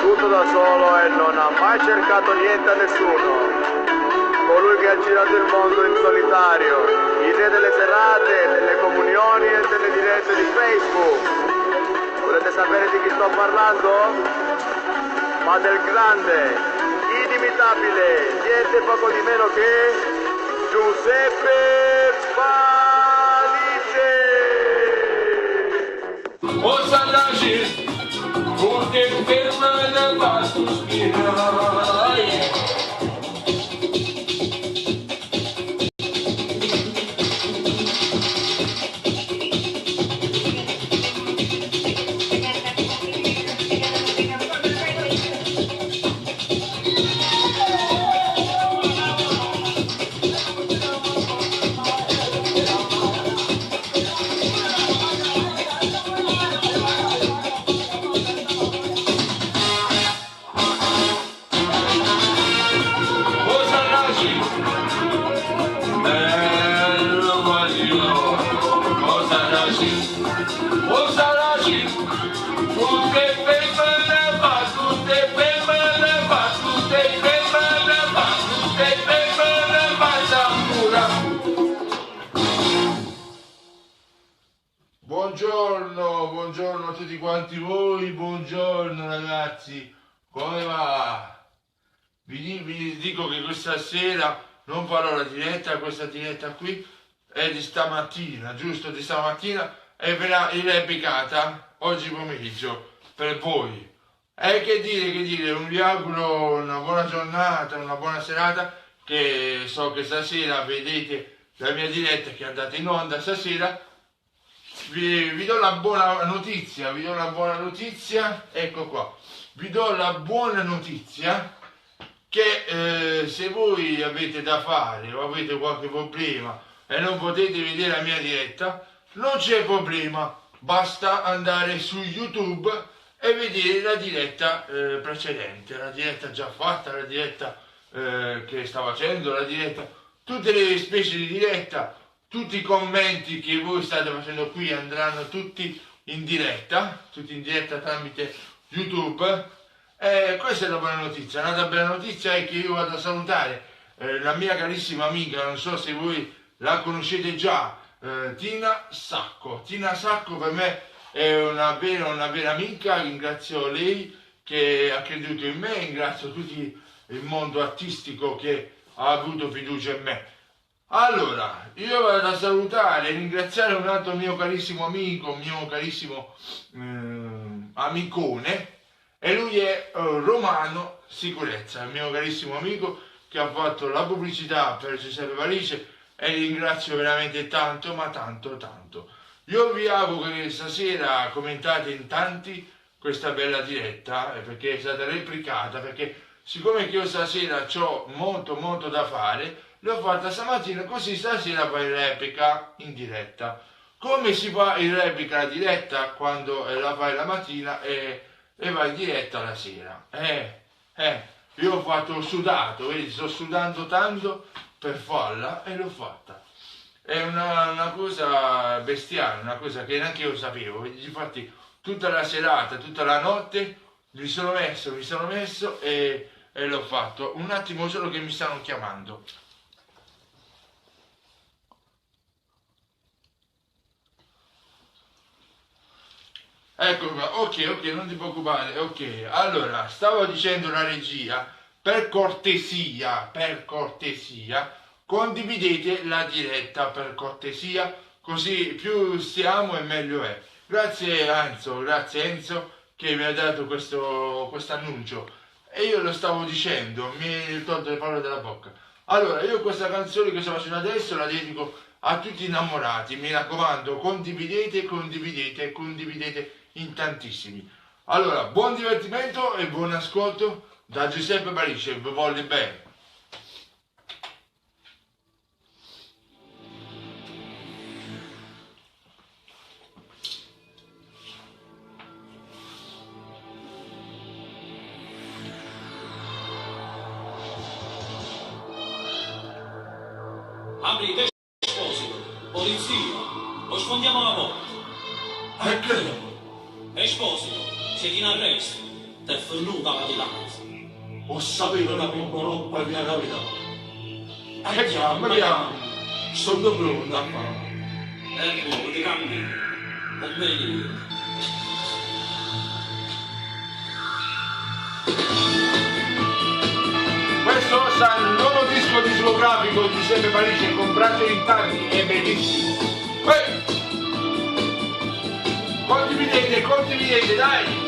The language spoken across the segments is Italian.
tutto da solo e non ha mai cercato niente a nessuno. Colui che ha girato il mondo in solitario, idee delle serate, delle comunioni e delle dirette di Facebook. Volete sapere di chi sto parlando? Ma del grande, inimitabile, niente poco di meno che Giuseppe Palice! Possa nascere, porque ferma la va sospirar. Buongiorno a tutti quanti voi, buongiorno ragazzi, come va? Vi dico che questa sera non farò la diretta, questa diretta qui è di stamattina, giusto? Di stamattina e verrà replicata oggi pomeriggio per voi. E che dire, vi auguro una buona giornata, una buona serata, che so che stasera vedete la mia diretta che è andata in onda stasera. Vi do la buona notizia, ecco qua, vi do la buona notizia che se voi avete da fare o avete qualche problema e non potete vedere la mia diretta, non c'è problema, basta andare su YouTube e vedere la diretta precedente, la diretta già fatta, la diretta che sta facendo, la diretta, tutte le specie di diretta. Tutti i commenti che voi state facendo qui andranno tutti in diretta tramite YouTube. Questa è la buona notizia. Un'altra bella notizia è che io vado a salutare la mia carissima amica, non so se voi la conoscete già, Tina Sacco. Tina Sacco per me è una vera amica, ringrazio lei che ha creduto in me, ringrazio tutto il mondo artistico che ha avuto fiducia in me. Allora, io vado a salutare e ringraziare un altro mio carissimo amico, mio carissimo amicone, e lui è Romano Sicurezza, il mio carissimo amico che ha fatto la pubblicità per Giuseppe Palice, e ringrazio veramente tanto, ma tanto. Io vi auguro che stasera commentate in tanti questa bella diretta, perché è stata replicata, perché siccome che io stasera ho molto da fare, l'ho fatta stamattina, così stasera poi replica in diretta. Come si fa in replica la diretta quando la fai la mattina e vai in diretta la sera? Io ho fatto sudato, vedi, sto sudando tanto per farla e l'ho fatta. È una cosa bestiale, una cosa che neanche io sapevo. Infatti tutta la serata, tutta la notte mi sono messo e l'ho fatto. Un attimo solo che mi stanno chiamando. Ecco qua, ok, non ti preoccupare, ok. Allora, stavo dicendo la regia, per cortesia, condividete la diretta, per cortesia, così più siamo e meglio è. Grazie Enzo, che mi ha dato questo annuncio. E io lo stavo dicendo, mi hai tolto le parole dalla bocca. Allora, io questa canzone che sto facendo adesso la dedico a tutti gli innamorati, mi raccomando, condividete in tantissimi. Allora, buon divertimento e buon ascolto da Giuseppe Palice, vi voglio bene. Aprite, Esposito, polizia, o sfondiamo la porta. Perché? Esposito, siete in arresto. venuta la distanza. Ho saputo da piccolo qual mia capità. E chiama, sono pronto a fare. Ecco, ti cambi, non vedi. Questo sarà il nuovo disco discografico di Giuseppe Parigi, comprato in tanti, è bellissimo. Condividete, dai!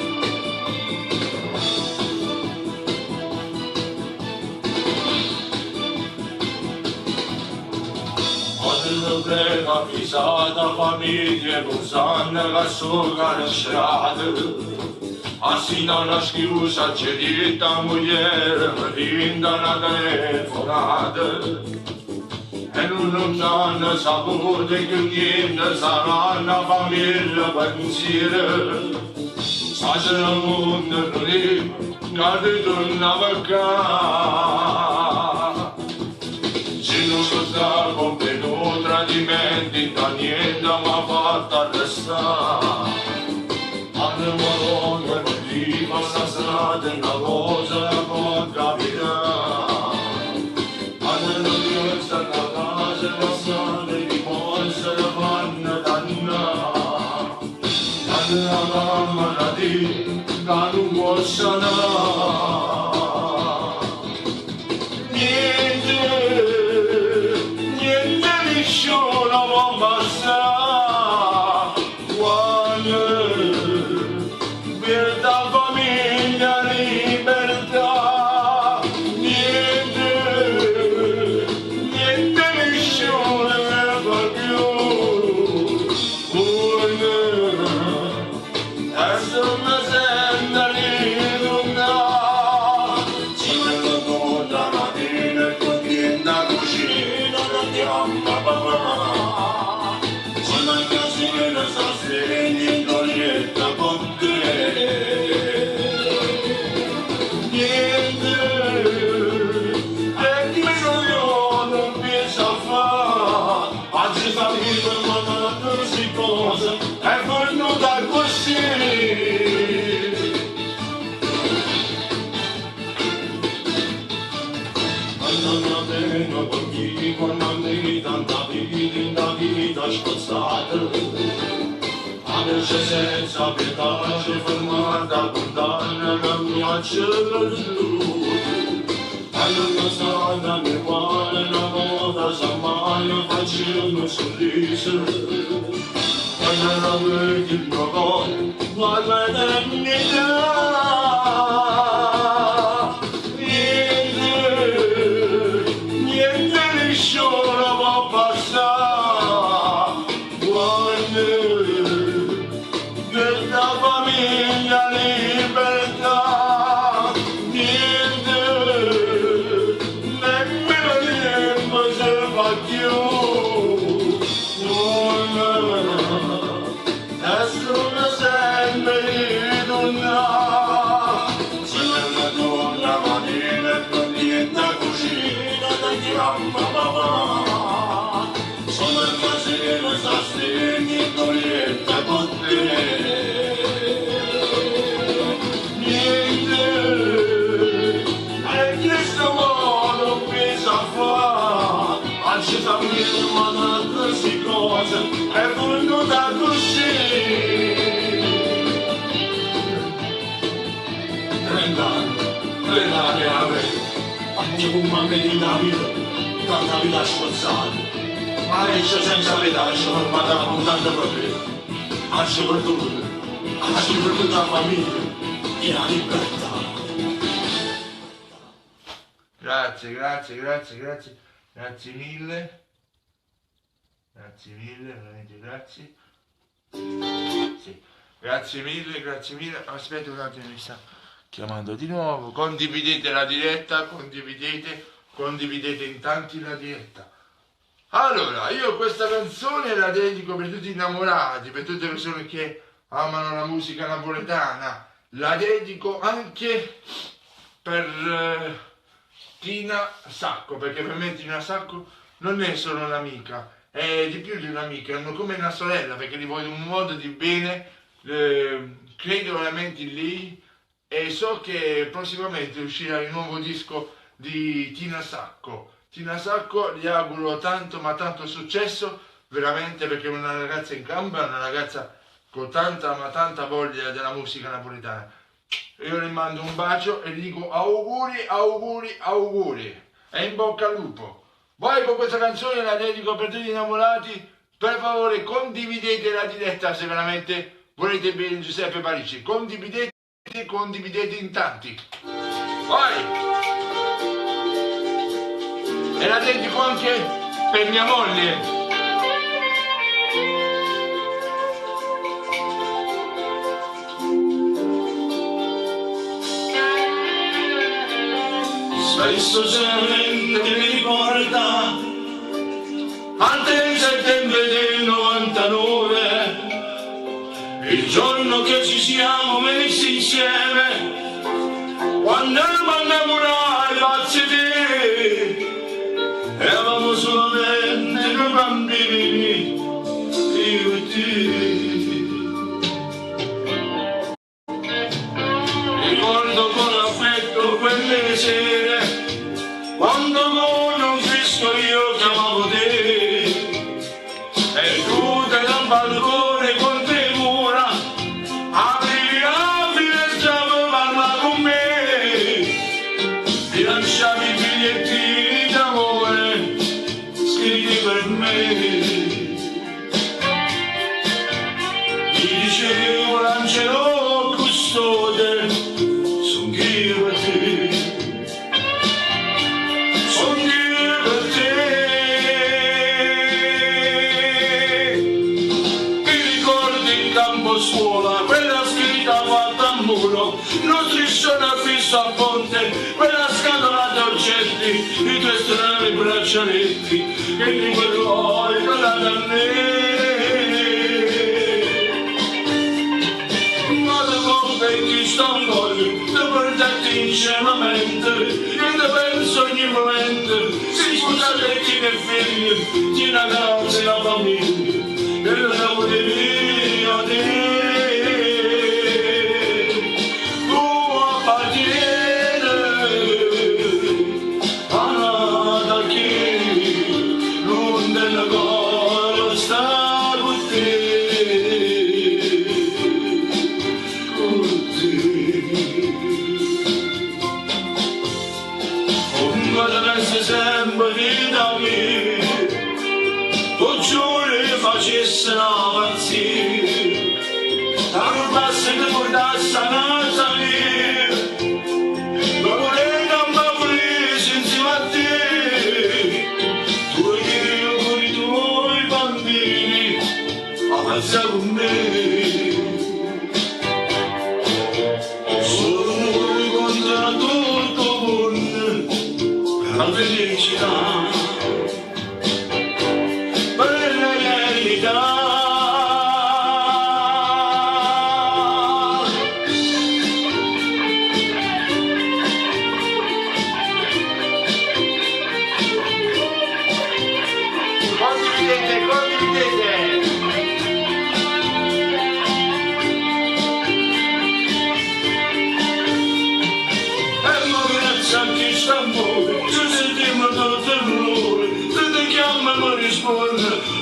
Quando prega fisata famiglia con sangue che sono le strade. Assina la schiusa c'è dita moglie, rinda una telefonata. E non hanno saputo che niente sarà una famiglia pensiero. Stasera il mondo non è, che tornava a casa. Se non so sta compiendo tradimenti, da niente mi ha fatto arrestare. Alle marone non viva la strada, una cosa può capitare. Alle non piazza la casa, la strada di forza la fanno dannare. Alle la mamma la di, che non può sanare. Niente nessuno può passare, quando per la famiglia libertà, niente nessuno ne fa più, adesso mi sento ritornare, ci metto tutta la mattina e continua a cucina da mamma papà, ci manca solo sostegno in dolietta con te. Niente, e chi non pensa a fare, oggi sta vita ma non si cosa, è venuta così. Quando mi tanta vita spozzata, adesso senza pietà c'è fermata, condanna la mia certitudine. Allora sana mi vuole una volta, sa mai facendo un sorriso. Quando la vedi il mio cuore, guarda l'eternità. Nessuno può passare, quando per la famiglia libertà, niente, nemmeno il tempo si fa più, adesso mi sento ritornare, se ne torna mattina e non niente a cucina da mamma papà, sono il casino sostegno in dolietta con te. Niente, e questo modo pensa a fare, oggi sta ferma da queste cose, è venuta così. 30 anni avevo, ogni mamma di Davide, tanta vita sforzata, ma esce senza vita, esce formata con tante problemi, esce per tutto, esce per tutta la famiglia, e la libertà. Grazie mille, veramente grazie. Sì. Grazie mille, aspetta un attimo, mi sta chiamando di nuovo. Condividete la diretta, condividete in tanti la diretta. Allora, io questa canzone la dedico per tutti gli innamorati, per tutte le persone che amano la musica napoletana, la dedico anche per Tina Sacco, perché per me Tina Sacco non è solo un'amica, è di più di un'amica, è come una sorella, perché gli voglio un modo di bene, credo veramente in lei, e so che prossimamente uscirà il nuovo disco di Tina Sacco. Tina Sacco gli auguro tanto ma tanto successo, veramente, perché è una ragazza in gamba, una ragazza con tanta ma tanta voglia della musica napoletana. Io le mando un bacio e gli dico auguri, auguri, auguri e in bocca al lupo. Poi con questa canzone la dedico per tutti gli innamorati. Per favore condividete la diretta se veramente volete bene Giuseppe Parisi. Condividete in tanti. Poi e la dedico anche per mia moglie. Spesso solamente mi ricorda al 3 settembre del 99, il giorno che ci siamo messi insieme, quando eravamo innamorati pazzi te, eravamo solamente due bambini, io e te. Ricordo con affetto quelle sere, quando con un fischio io chiamavo te, e tu dal balcone con premura aprivi la finestra per parlare con me, ti lasciavi i bigliettini d'amore scritti per me, mi dicevi un angelo custode, son io e te. Scuola, quella scritta fatta a muro, lo striscione fisso a ponte, quella scatola d'oggetti, i tuoi strani braccialetti, che di quello hai parlato a me. Ma dopo vecchi stangoli, ti portati ingenuamente, io ti penso ogni momento, si scusate chi ne figli, chi una casa e la famiglia, e la voleria di facessero pazzire, la rubasse che portasse a casa mia, ma volendo un po' preso insieme a te, tu e io con i tuoi bambini, avanza con me, solo noi contro tutto con la felicità.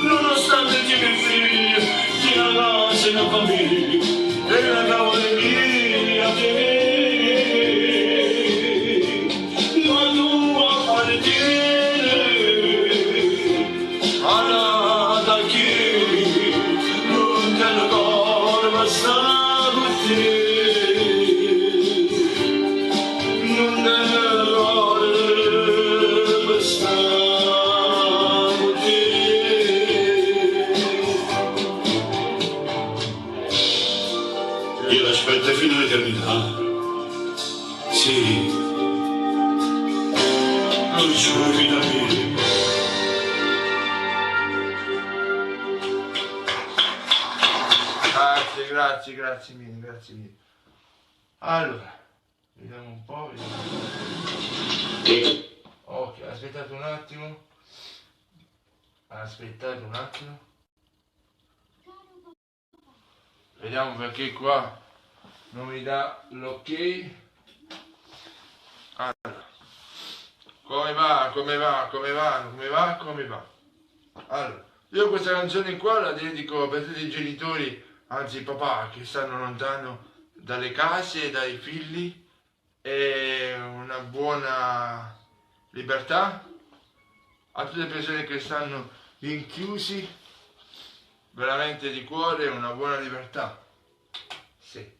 Nonostante ti miei figli, ti la casa e la famiglia, e la cavalleria te, ma tu appartieni alla da chi non te la corva sta con te, non te la corva sta. Aspetta fino all'eternità, sì, lo giuri da me. Grazie mille. Allora, vediamo un po', Ok, aspettate un attimo. Vediamo perché qua non mi dà l'ok. Allora, come va? Allora, io questa canzone qua la dedico per tutti i genitori, anzi papà, che stanno lontano dalle case, dai figli, e una buona libertà a tutte le persone che stanno rinchiusi, veramente di cuore, una buona libertà. Sì.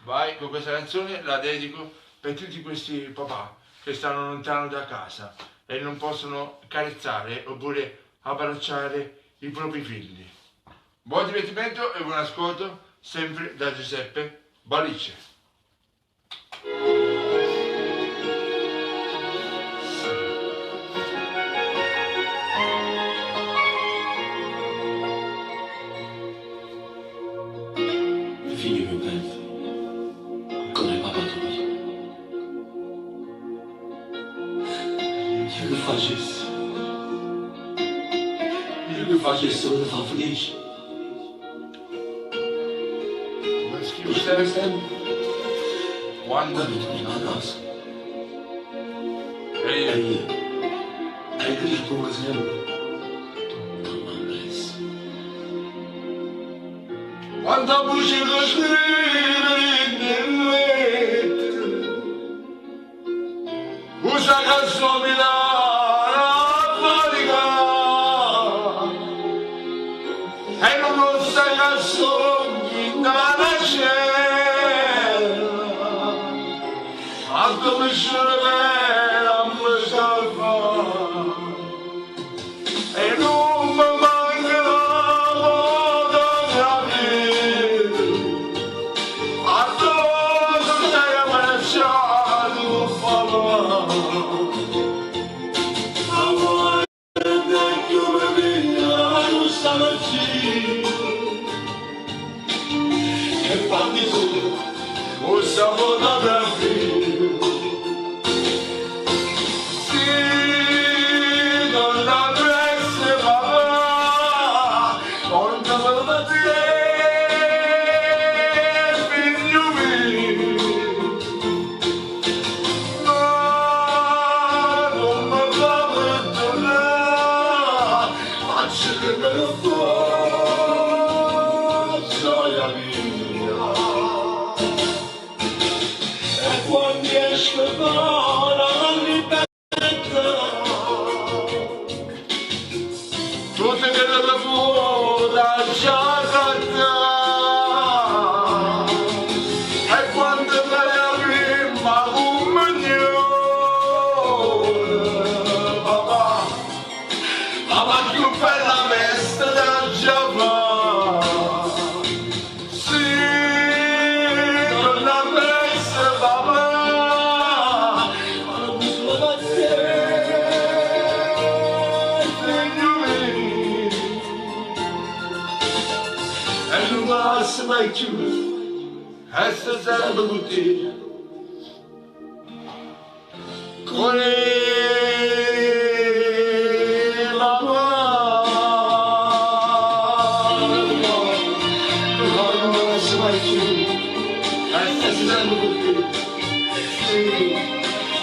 Vai, con questa canzone la dedico per tutti questi papà che stanno lontano da casa e non possono carezzare oppure abbracciare i propri figli. Buon divertimento e buon ascolto, sempre da Giuseppe Balice. Figlio mio bello, come papà tuo. Io che facessi non ti fa felice. Stai quando torni a casa e e io ti rispondo sempre, torna presto. quanta voce che scrivere in lettere, usa canzone da fatica, e non stai canzoni dalla cella, a come cervella mi salva, e non mi manca la moda capire, a dove stai abbracciato con favore. E fammi solo O fotografia, sì, non avresti papà, non te lo figlio mio, no, non mi fa perdonare, ma c'è che me lo fa, gioia mia. quando esco la libertà. Tutte che la paura già cantare, e quando me la prima comunione, papà più bella veste da Giappone, sì, non la veste papà, figlio mio. E non basta mai chiudere, e sta sempre con te. Con la mano, Non basta mai chiudere, e sta sempre con te. sì,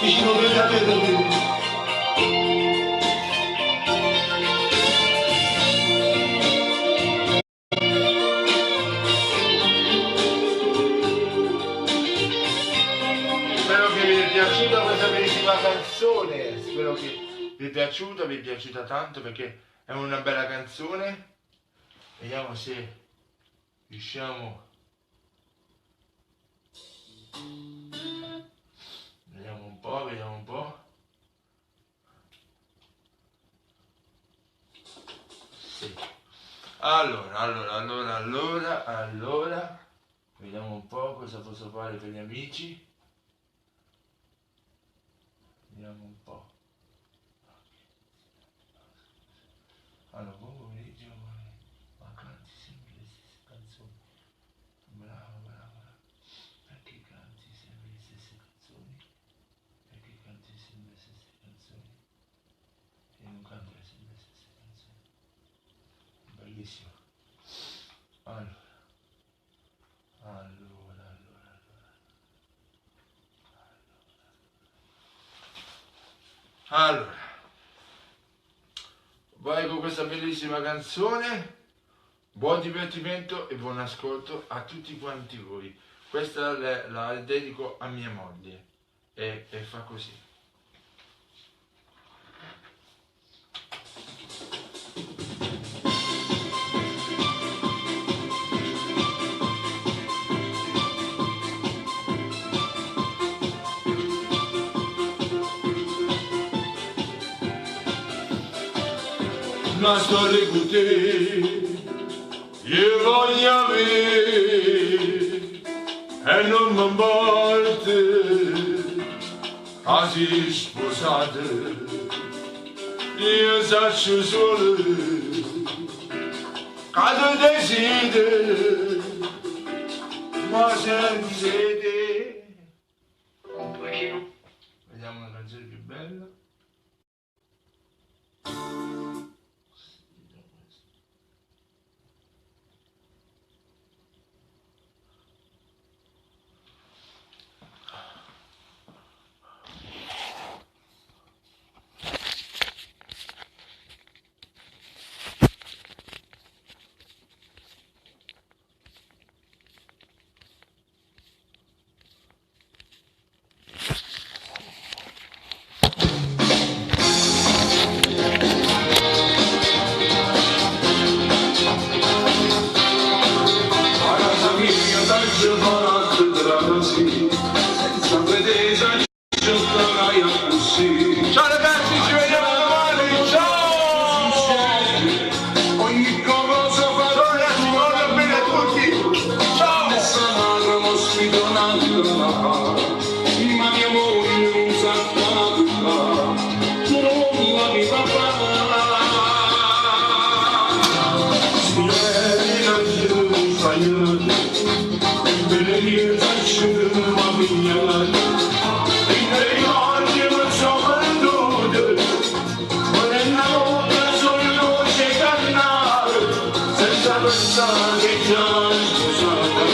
vicino per la vita mia. Spero che vi è piaciuta questa bellissima canzone, spero che vi è piaciuta tanto perché è una bella canzone. Vediamo se riusciamo. Vediamo un po'. Sì. Allora. Vediamo un po' cosa posso fare per gli amici. Vediamo un po'. Allora, buon pomeriggio, ma canti sempre le stesse canzoni. Bravo. Perché canti sempre le stesse canzoni? Perché canti sempre le stesse canzoni? E non canti sempre le stesse canzoni. Bellissimo. Allora. Allora, vai con questa bellissima canzone, buon divertimento e buon ascolto a tutti quanti voi. Questa la dedico a mia moglie e fa così. Una storia con te, io voglio avere e non mi importa, così sposate, io saccio solo, quando desideri, ma senza te. Un pochino. Vediamo una canzone più bella. Senza pretesa di giocare così. Ciao ragazzi, ci vediamo domani, ciao! Ogni cosa fa Ragazzi, voglio bene a tutti, ciao! Nessuna non sfido una ma mia moglie non sa parlare, non la mi papà. Signore, non fai bene io faccio una mignata, e nei oggi non so perduto, ma nella notte solo c'è cannare, senza pensare che già è sposata,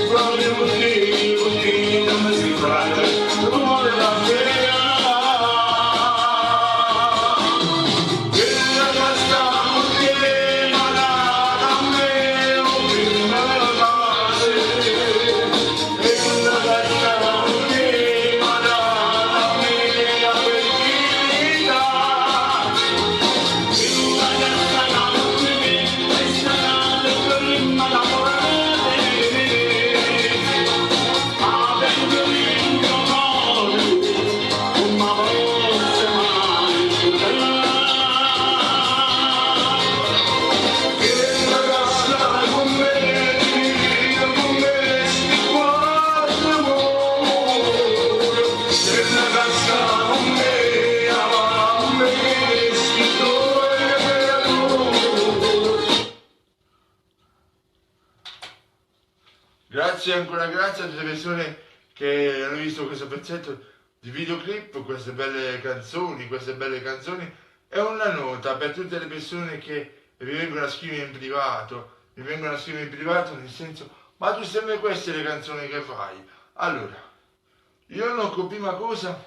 proprio così non mi si frate, non vuole la pena. Grazie, ancora grazie a tutte le persone che hanno visto questo pezzetto di videoclip, queste belle canzoni e una nota per tutte le persone che mi vengono a scrivere in privato, nel senso, ma tu sempre queste le canzoni che fai? Allora, io non prima cosa,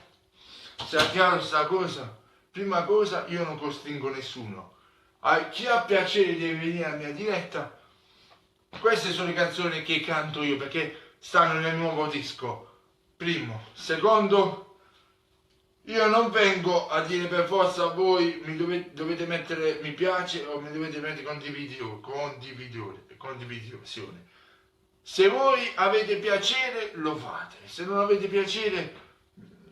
sia chiaro sta cosa, prima cosa io non costringo nessuno. Chi ha piacere di venire alla mia diretta, queste sono le canzoni che canto io perché stanno nel nuovo disco. Primo. Secondo, io non vengo a dire per forza a voi mi dovete mettere mi piace o mi dovete mettere condivisione. Se voi avete piacere lo fate, se non avete piacere,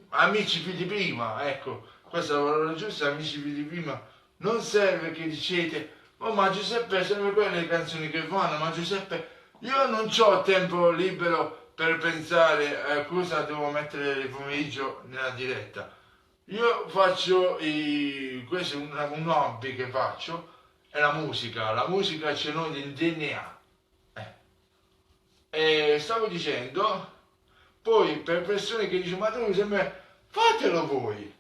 amici più di prima, ecco, questa è la parola giusta, amici più di prima, non serve che dicete oh ma Giuseppe serve quelle canzoni che fanno, ma Giuseppe io non ho tempo libero per pensare a cosa devo mettere nel pomeriggio nella diretta. Io faccio, questo è un hobby che faccio, è la musica ce l'ho nel DNA. E stavo dicendo, poi per persone che dicono ma tu sempre fatelo voi,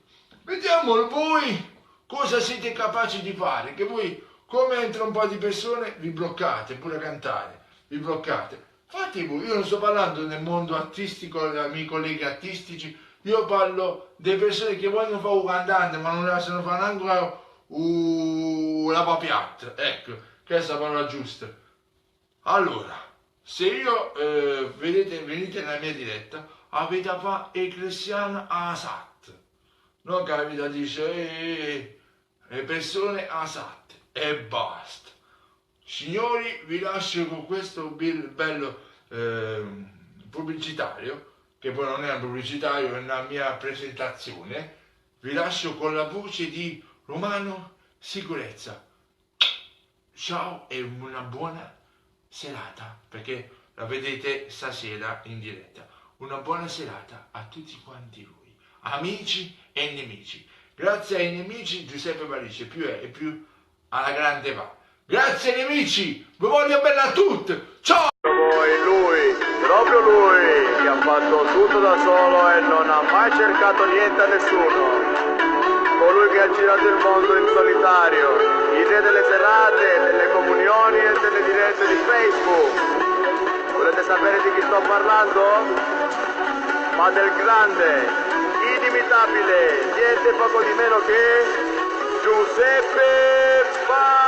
vediamo voi cosa siete capaci di fare, che voi come entra un po' di persone vi bloccate, pure a cantare, vi bloccate. Fate voi, io non sto parlando del mondo artistico, dei miei colleghi artistici, Io parlo delle persone che vogliono fare un cantante ma non riescono a fare ancora la papiat, ecco, questa è la parola giusta. Allora, se io venite nella mia diretta, avete a fare il cristiano asat, non capita, dice le persone asatte e basta. Signori, vi lascio con questo bello pubblicitario, che poi non è un pubblicitario, è una mia presentazione. Vi lascio con la voce di Romano Sicurezza. Ciao e una buona serata, perché la vedete stasera in diretta. Una buona serata a tutti quanti voi, amici e nemici. Grazie ai nemici Giuseppe Palice, più è e più alla grande va. Grazie nemici, vi voglio bene a tutti, ciao! Lui, proprio lui, che ha fatto tutto da solo e non ha mai cercato niente a nessuno. Colui che ha girato il mondo in solitario, il re delle serate, delle comunioni e delle dirette di Facebook. Volete sapere di chi sto parlando? Ma del grande, inimitabile, niente poco di meno che Giuseppe Palice!